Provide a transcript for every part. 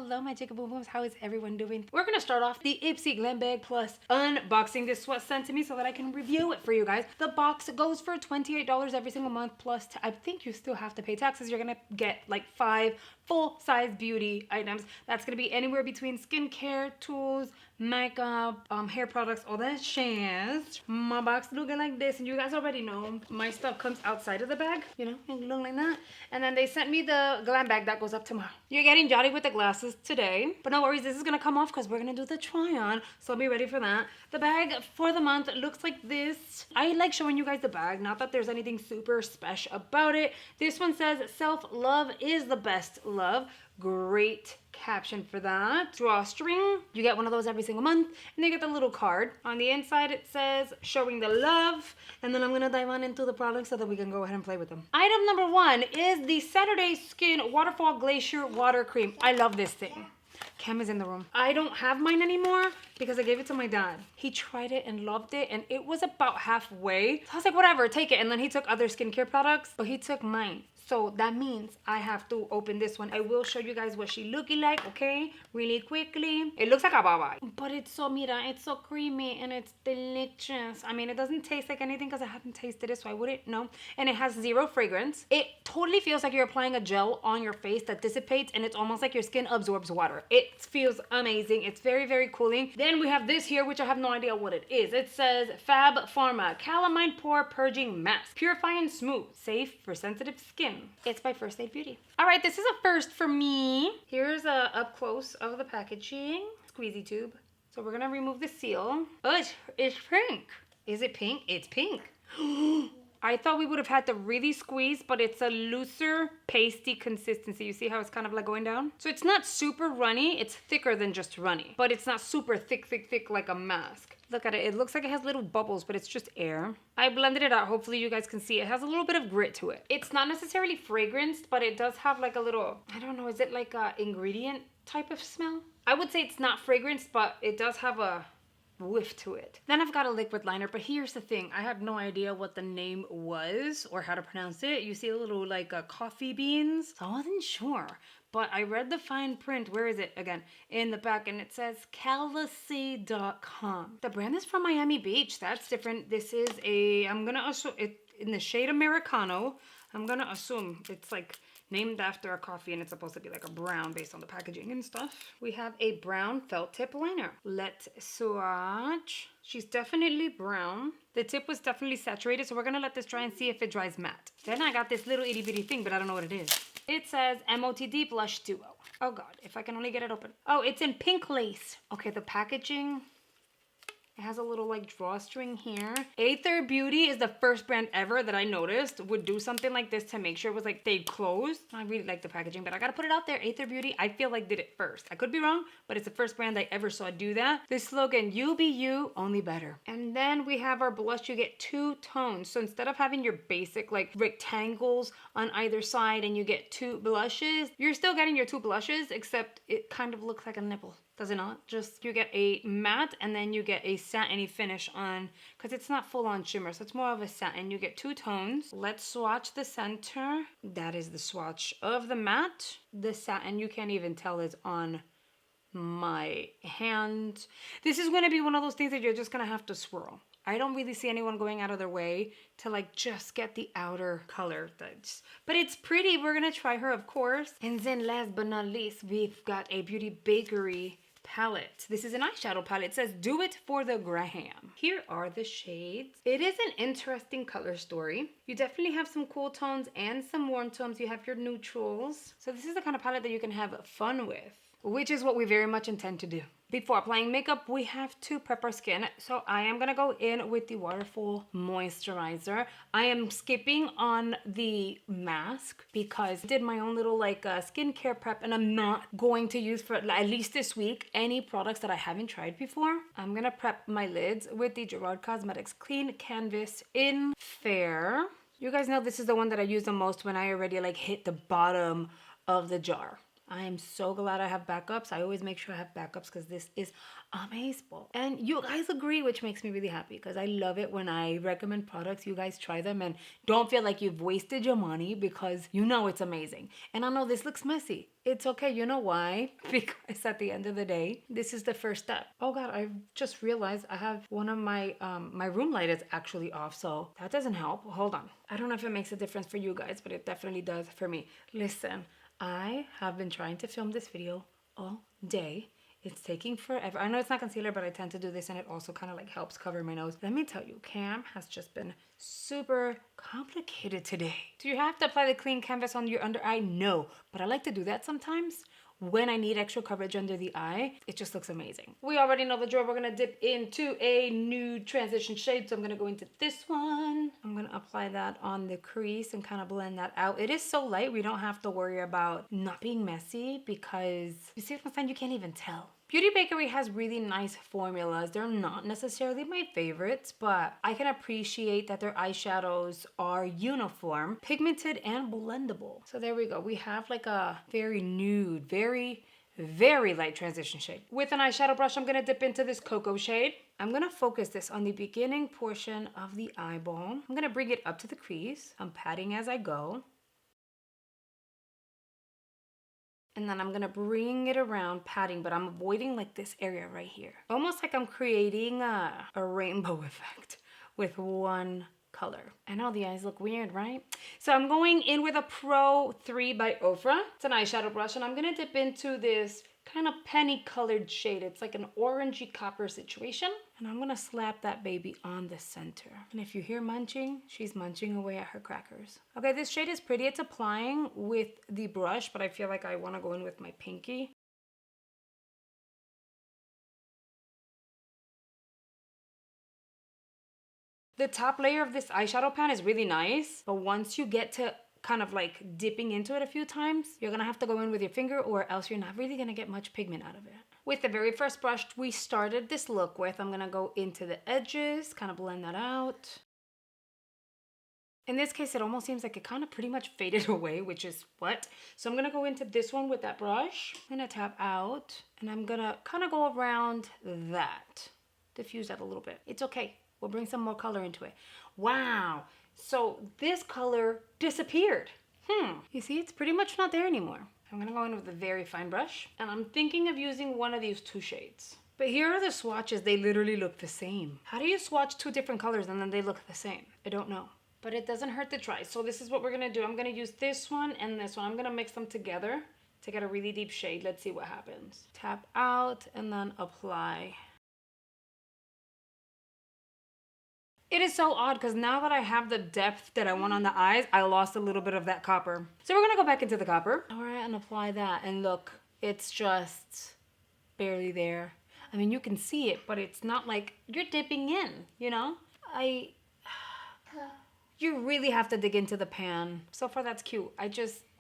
Hello, my chicken boom booms. How is everyone doing? We're gonna start off the Ipsy Glam Bag Plus unboxing. This was sent to me so that I can review it for you guys. The box goes for $28 every single month plus I think you still have to pay taxes. You're gonna get like 5 full-size beauty items. That's gonna be anywhere between skincare, tools, makeup, hair products, all that shit. My box looking like this, and you guys already know my stuff comes outside of the bag, you know, look like that. And then they sent me the glam bag that goes up tomorrow. You're getting Yari with the glasses today, but no worries, this is gonna come off because we're gonna do the try on, so be ready for that. The bag for the month looks like this. I like showing you guys the bag, not that there's anything super special about it. This one says self-love is the best love. Great caption for that. Drawstring, you get one of those every single month, and you get the little card. On the inside it says showing the love, and then I'm gonna dive on into the products so that we can go ahead and play with them. Item number 1 is the Saturday Skin Waterfall Glacier Water Cream. I love this thing. Cam is in the room. I don't have mine anymore because I gave it to my dad. He tried it and loved it, and it was about halfway. So I was like, whatever, take it. And then he took other skincare products, but he took mine. So that means I have to open this one. I will show you guys what she looking like, okay? Really quickly. It looks like a baba. But it's so, mira, it's so creamy and it's delicious. I mean, it doesn't taste like anything because I haven't tasted it, so I wouldn't know. And it has 0 fragrance. It totally feels like you're applying a gel on your face that dissipates, and it's almost like your skin absorbs water. It feels amazing. It's very, very cooling. Then we have this here, which I have no idea what it is. It says Fab Pharma Calamine Pore Purging Mask. Purify and smooth. Safe for sensitive skin. It's by First Aid Beauty. All right, this is a first for me. Here's a up close of the packaging. Squeezy tube. So we're gonna remove the seal. Oh, it's pink. Is it pink? It's pink. I thought we would have had to really squeeze, but it's a looser, pasty consistency. You see how it's kind of like going down? So it's not super runny. It's thicker than just runny, but it's not super thick like a mask. Look at it. It looks like it has little bubbles, but it's just air. I blended it out. Hopefully you guys can see it has a little bit of grit to it. It's not necessarily fragranced, but it does have like a little, I don't know, is it like a ingredient type of smell? I would say it's not fragranced, but it does have a whiff to it. Then I've got a liquid liner, but here's the thing. I have no idea what the name was or how to pronounce it. You see a little like coffee beans. So I wasn't sure, but I read the fine print. Where is it again? In the back, and it says calicy.com. The brand is from Miami Beach. That's different. This is I'm gonna assume it in the shade Americano. I'm gonna assume it's like named after a coffee, and it's supposed to be like a brown based on the packaging and stuff. We have a brown felt tip liner. Let's swatch. She's definitely brown. The tip was definitely saturated, so we're gonna let this dry and see if it dries matte. Then I got this little itty bitty thing, but I don't know what it is. It says MOTD Blush Duo. Oh God, if I can only get it open. Oh, it's in pink lace. Okay, the packaging, it has a little like drawstring here. Aether Beauty is the first brand ever that I noticed would do something like this to make sure it was like stayed closed. I really like the packaging, but I gotta put it out there. Aether Beauty, I feel like did it first. I could be wrong, but it's the first brand I ever saw do that. This slogan, you be you, only better. And then we have our blush. You get 2 tones. So instead of having your basic like rectangles on either side and you get 2 blushes, you're still getting your 2 blushes, except it kind of looks like a nipple. Does it not? Just you get a matte and then you get a satiny finish on, because it's not full on shimmer, so it's more of a satin. You get 2 tones. Let's swatch the center. That is the swatch of the matte. The satin, you can't even tell, is on my hand. This is going to be one of those things that you're just going to have to swirl. I don't really see anyone going out of their way to like just get the outer color. But it's pretty. We're going to try her, of course. And then last but not least, we've got a Beauty Bakery palette. This is an eyeshadow palette. It says do it for the Graham. Here are the shades. It is an interesting color story. You definitely have some cool tones and some warm tones. You have your neutrals. So this is the kind of palette that you can have fun with, which is what we very much intend to do. Before applying makeup, we have to prep our skin. So I am gonna go in with the Waterfall Moisturizer. I am skipping on the mask because I did my own little like skincare prep, and I'm not going to use for at least this week any products that I haven't tried before. I'm gonna prep my lids with the Gerard Cosmetics Clean Canvas in Fair. You guys know this is the one that I use the most when I already like hit the bottom of the jar. I am so glad I have backups. I always make sure I have backups because this is amazing. And you guys agree, which makes me really happy because I love it when I recommend products. You guys try them and don't feel like you've wasted your money because you know it's amazing. And I know this looks messy. It's okay. You know why? Because at the end of the day, this is the first step. Oh God, I just realized I have one of my my room light is actually off, so that doesn't help. Hold on. I don't know if it makes a difference for you guys, but it definitely does for me. Listen, I have been trying to film this video all day. It's taking forever. I know it's not concealer, but I tend to do this and it also kind of like helps cover my nose. Let me tell you, Cam has just been super complicated today. Do you have to apply the clean canvas on your under eye? No, but I like to do that sometimes when I need extra coverage under the eye. It just looks amazing. We already know the drill. We're gonna dip into a nude transition shade. So I'm gonna go into this one. I'm gonna apply that on the crease and kind of blend that out. It is so light, we don't have to worry about not being messy because you see what I'm saying? You can't even tell. Beauty Bakery has really nice formulas. They're not necessarily my favorites, but I can appreciate that their eyeshadows are uniform, pigmented, and blendable. So there we go. We have like a very nude, very light transition shade. With an eyeshadow brush, I'm gonna dip into this cocoa shade. I'm gonna focus this on the beginning portion of the eyeball. I'm gonna bring it up to the crease. I'm patting as I go. And then I'm gonna bring it around, patting, but I'm avoiding like this area right here. Almost like I'm creating a rainbow effect with one color. I know the eyes look weird, right? So I'm going in with a Pro 3 by Ofra. It's an eyeshadow brush, and I'm gonna dip into this kind of penny colored shade. It's like an orangey copper situation. And I'm gonna slap that baby on the center. And if you hear munching, she's munching away at her crackers. Okay, this shade is pretty. It's applying with the brush, but I feel like I wanna go in with my pinky. The top layer of this eyeshadow pan is really nice, but once you get to kind of like dipping into it a few times, you're gonna have to go in with your finger or else you're not really gonna get much pigment out of it. With the very first brush we started this look with, I'm gonna go into the edges, kind of blend that out. In this case, it almost seems like it kind of pretty much faded away, which is what? So I'm gonna go into this one with that brush. I'm gonna tap out and I'm gonna kind of go around that. Diffuse that a little bit. It's okay. We'll bring some more color into it. Wow. So this color disappeared. You see, it's pretty much not there anymore. I'm gonna go in with a very fine brush and I'm thinking of using one of these two shades. But here are the swatches. They literally look the same. How do you swatch two different colors and then they look the same? I don't know. But it doesn't hurt to try. So this is what we're gonna do. I'm gonna use this one and this one. I'm gonna mix them together to get a really deep shade. Let's see what happens. Tap out and then apply. It is so odd because now that I have the depth that I want on the eyes, I lost a little bit of that copper. So we're gonna go back into the copper. All right, and apply that. And look, it's just barely there. I mean, you can see it, but it's not like you're dipping in, you know? You really have to dig into the pan. So far, that's cute. We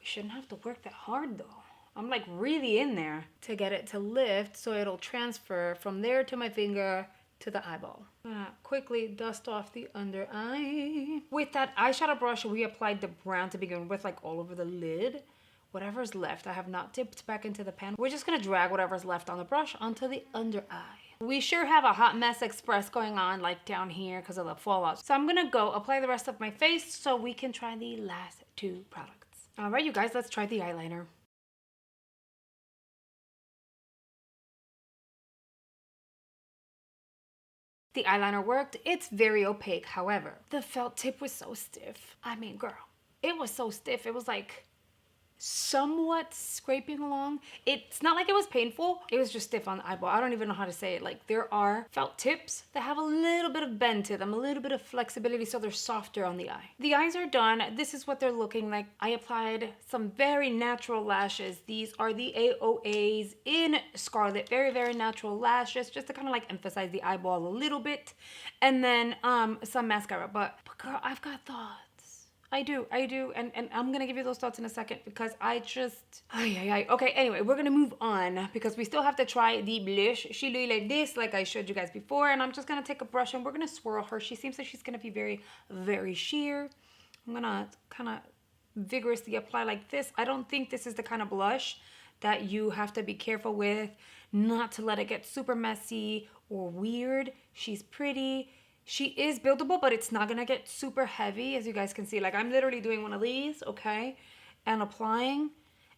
shouldn't have to work that hard though. I'm like really in there to get it to lift so it'll transfer from there to my finger to the eyeball. Quickly dust off the under eye. With that eyeshadow brush, we applied the brown to begin with, like all over the lid. Whatever's left, I have not dipped back into the pan. We're just gonna drag whatever's left on the brush onto the under eye. We sure have a hot mess express going on like down here because of the fallout. So I'm gonna go apply the rest of my face so we can try the last two products. All right, you guys, let's try the eyeliner. The eyeliner worked. It's very opaque. However, the felt tip was so stiff. I mean, girl, it was so stiff. It was like somewhat scraping along. It's not like it was painful. It was just stiff on the eyeball. I don't even know how to say it. Like there are felt tips that have a little bit of bend to them, a little bit of flexibility, so they're softer on the eye. The eyes are done. This is what they're looking like. I applied some very natural lashes. These are the AOAs in Scarlet. Very natural lashes, just to kind of like emphasize the eyeball a little bit. And then some mascara. But girl, I've got thoughts. I do, and I'm gonna give you those thoughts in a second because I just, Okay, anyway, we're gonna move on because we still have to try the blush. She looked like this, like I showed you guys before, and I'm just gonna take a brush and we're gonna swirl her. She seems like she's gonna be very sheer. I'm gonna kind of vigorously apply like this. I don't think this is the kind of blush that you have to be careful with, not to let it get super messy or weird. She's pretty. She is buildable, but it's not gonna get super heavy, as you guys can see. Like, I'm literally doing one of these, okay, and applying,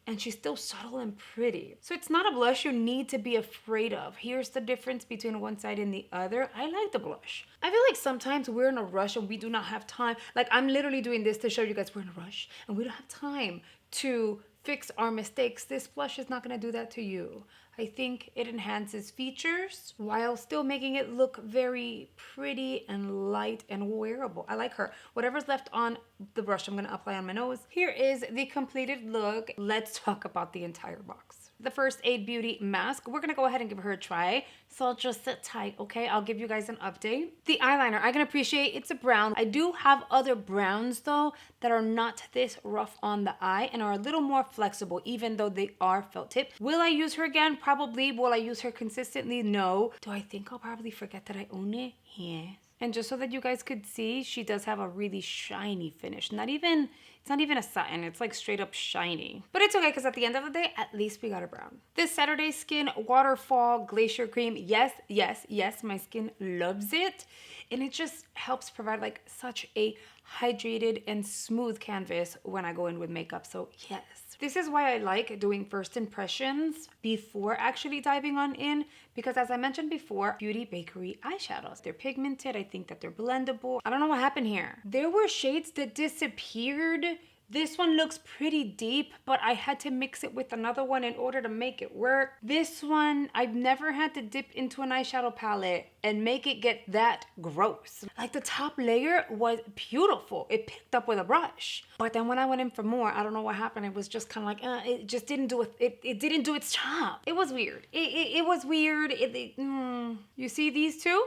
and she's still subtle and pretty. So it's not a blush you need to be afraid of. Here's the difference between one side and the other. I like the blush. I feel like sometimes we're in a rush and we do not have time. Like, I'm literally doing this to show you guys we're in a rush and we don't have time to fix our mistakes. This blush is not gonna do that to you. I think it enhances features while still making it look very pretty and light and wearable. I like her. Whatever's left on the brush, I'm gonna apply on my nose. Here is the completed look. Let's talk about the entire box. The First Aid Beauty mask, we're gonna go ahead and give her a try. So just sit tight, okay? I'll give you guys an update. The eyeliner, I can appreciate it's a brown. I do have other browns though that are not this rough on the eye and are a little more flexible, even though they are felt tip. Will I use her again? Probably. Will I use her consistently? No. Do I think I'll probably forget that I own it? Yes. And just so that you guys could see, she does have a really shiny finish. It's not even a satin, it's like straight up shiny. But it's okay, because at the end of the day, at least we got a brown. This Saturday Skin Waterfall Glacier Cream, yes, yes, yes, my skin loves it. And it just helps provide like such a hydrated and smooth canvas when I go in with makeup, so yes. This is why I like doing first impressions before actually diving on in, because as I mentioned before, Beauty Bakery eyeshadows. They're pigmented, I think that they're blendable. I don't know what happened here. There were shades that disappeared. This one looks pretty deep, but I had to mix it with another one in order to make it work. This one, I've never had to dip into an eyeshadow palette and make it get that gross. Like, the top layer was beautiful. It picked up with a brush. But then when I went in for more, I don't know what happened. It was just kind of like, it just didn't do it. It didn't do its job. It was weird. It was weird. You see these two?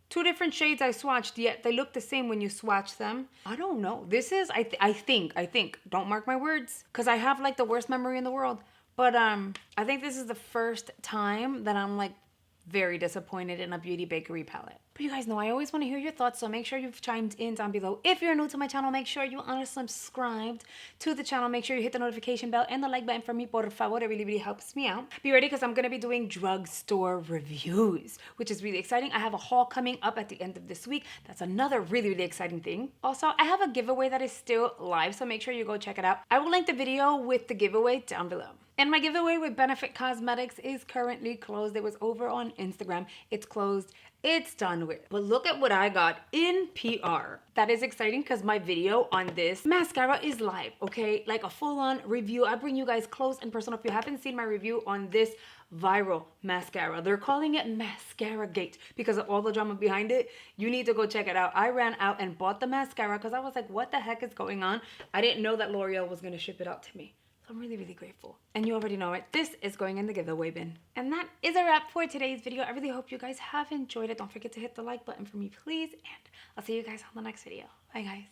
Two different shades I swatched, yet they look the same when you swatch them. I don't know. This is, I think, don't mark my words, because I have like the worst memory in the world. But I think this is the first time that I'm like very disappointed in a Beauty Bakery palette. But you guys know I always want to hear your thoughts, so make sure you've chimed in down below. If you're new to my channel, make sure you are subscribed to the channel. Make sure you hit the notification bell and the like button for me, por favor. It really, really helps me out. Be ready, because I'm going to be doing drugstore reviews, which is really exciting. I have a haul coming up at the end of this week. That's another really, really exciting thing. Also, I have a giveaway that is still live, so make sure you go check it out. I will link the video with the giveaway down below. And my giveaway with Benefit Cosmetics is currently closed. It was over on Instagram. It's closed. It's done with. But look at what I got in PR. That is exciting, because my video on this mascara is live, okay? Like a full-on review. I bring you guys close and personal. If you haven't seen my review on this viral mascara, they're calling it Mascara Gate because of all the drama behind it. You need to go check it out. I ran out and bought the mascara because I was like, what the heck is going on? I didn't know that L'Oreal was going to ship it out to me. I'm really, really grateful. And you already know it. This is going in the giveaway bin. And that is a wrap for today's video. I really hope you guys have enjoyed it. Don't forget to hit the like button for me, please. And I'll see you guys on the next video. Bye, guys.